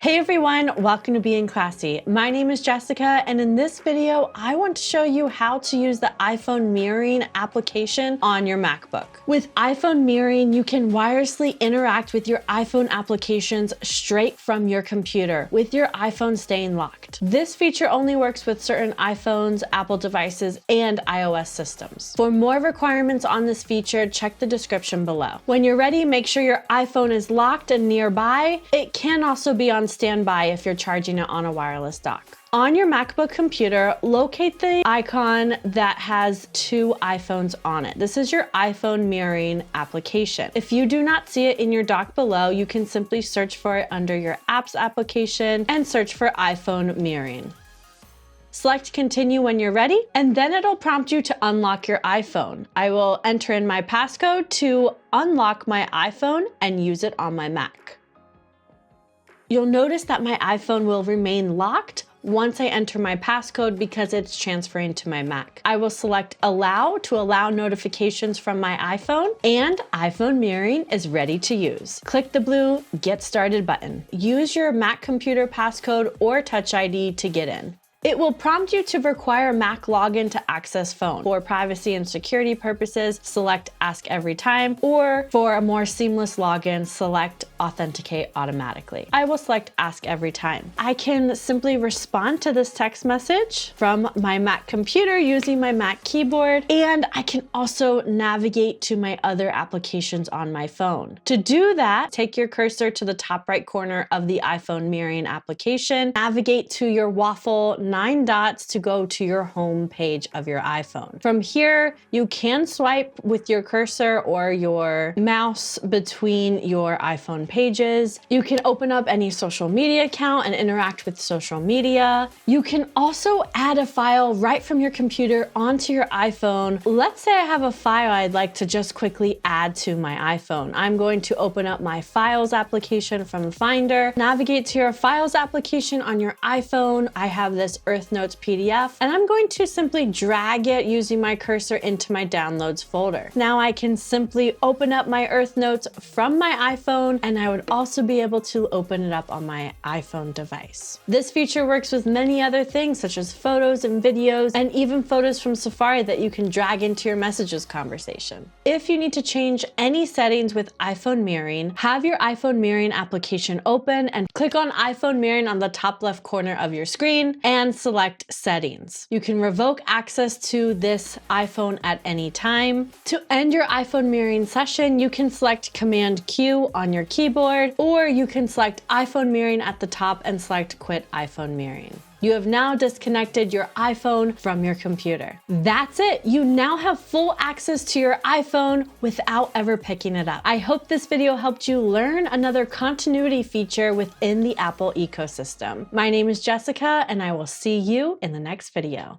Hey everyone, welcome to Being Classy. My name is Jessica, and in this video, I want to show you how to use the iPhone mirroring application on your MacBook. With iPhone mirroring, you can wirelessly interact with your iPhone applications straight from your computer, with your iPhone staying locked. This feature only works with certain iPhones, Apple devices, and iOS systems. For more requirements on this feature, check the description below. When you're ready, make sure your iPhone is locked and nearby. It can also be on standby if you're charging it on a wireless dock. On your MacBook computer, locate the icon that has two iPhones on it. This is your iPhone mirroring application. If you do not see it in your dock below, you can simply search for it under your apps application and search for iPhone mirroring. Select continue when you're ready, and then it'll prompt you to unlock your iPhone. I will enter in my passcode to unlock my iPhone and use it on my Mac. You'll notice that my iPhone will remain locked once I enter my passcode because it's transferring to my Mac. I will select allow to allow notifications from my iPhone, and iPhone mirroring is ready to use. Click the blue Get Started button. Use your Mac computer passcode or Touch ID to get in. It will prompt you to require Mac login to access phone. For privacy and security purposes, select Ask Every Time, or for a more seamless login, select Authenticate Automatically. I will select Ask Every Time. I can simply respond to this text message from my Mac computer using my Mac keyboard, and I can also navigate to my other applications on my phone. To do that, take your cursor to the top right corner of the iPhone mirroring application, navigate to your waffle 9 dots to go to your home page of your iPhone. From here, you can swipe with your cursor or your mouse between your iPhone pages. You can open up any social media account and interact with social media. You can also add a file right from your computer onto your iPhone. Let's say I have a file I'd like to just quickly add to my iPhone. I'm going to open up my Files application from Finder, navigate to your Files application on your iPhone. I have this Earth Notes PDF, and I'm going to simply drag it using my cursor into my Downloads folder. Now I can simply open up my Earth Notes from my iPhone, and I would also be able to open it up on my iPhone device. This feature works with many other things such as photos and videos, and even photos from Safari that you can drag into your messages conversation. If you need to change any settings with iPhone mirroring, have your iPhone mirroring application open and click on iPhone mirroring on the top left corner of your screen and select Settings. You can revoke access to this iPhone at any time. To end your iPhone mirroring session, you can select Command Q on your keyboard, or you can select iPhone mirroring at the top and select Quit iPhone mirroring. You have now disconnected your iPhone from your computer. That's it. You now have full access to your iPhone without ever picking it up. I hope this video helped you learn another continuity feature within the Apple ecosystem. My name is Jessica, and I will see you in the next video.